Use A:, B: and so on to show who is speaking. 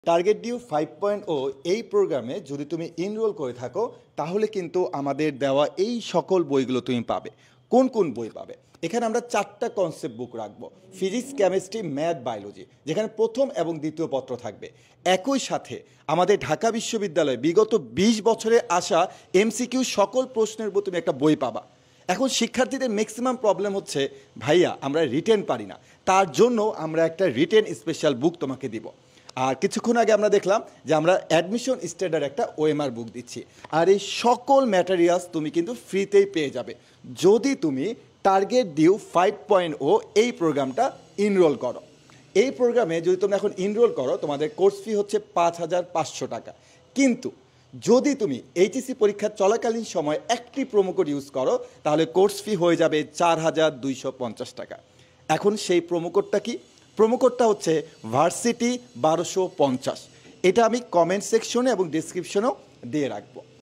A: Target due 5.0 এই প্রোগ্রামে যদি তুমি এনরোল করে থাকো তাহলে কিন্তু আমাদের দেওয়া এই সকল বইগুলো তুমি পাবে। কোন কোন বই পাবে? এখানে আমরা 4টা কনসেপ্ট বুক রাখবো, ফিজিক্স, কেমিস্ট্রি, ম্যাথ, বায়োলজি, যেখানে প্রথম এবং দ্বিতীয় পত্র থাকবে। একই সাথে আমাদের ঢাকা বিশ্ববিদ্যালয়ে বিগত 20 বছরে আসা এমসিকিউ সকল প্রশ্নের উপর তুমি একটা বই পাবা। এখন শিক্ষার্থীদের ম্যাক্সিমাম প্রবলেম হচ্ছে, ভাইয়া আমরা রিটেন পারি না, তার জন্য আমরা একটা রিটেন স্পেশাল বুক তোমাকে দিব। আর কিছুক্ষণ আগে আমরা দেখলাম যে আমরা অ্যাডমিশন স্ট্যান্ডার্ড একটা ওএমআর বুক দিচ্ছি। আর এই সকল ম্যাটেরিয়ালস তুমি কিন্তু ফ্রিতেই পেয়ে যাবে যদি তুমি টার্গেট ডিউ 5.0 এই প্রোগ্রামটা এনরোল করো। এই প্রোগ্রামে যদি তোমরা এখন এনরোল করো তোমাদের কোর্স ফি হচ্ছে 5,500 টাকা। কিন্তু যদি তুমি এইচএসসি পরীক্ষা চলাকালীন সময় একটি প্রোমো কোড ইউজ করো তাহলে কোর্স ফি হয়ে যাবে 4,250 টাকা। এখন সেই প্রোমো কোডটা কি? প্রোমো কোডটা হচ্ছে ভার্সিটি 1250। এটা আমি কমেন্ট সেকশনে এবং ডিসক্রিপশনেও দিয়ে রাখবো।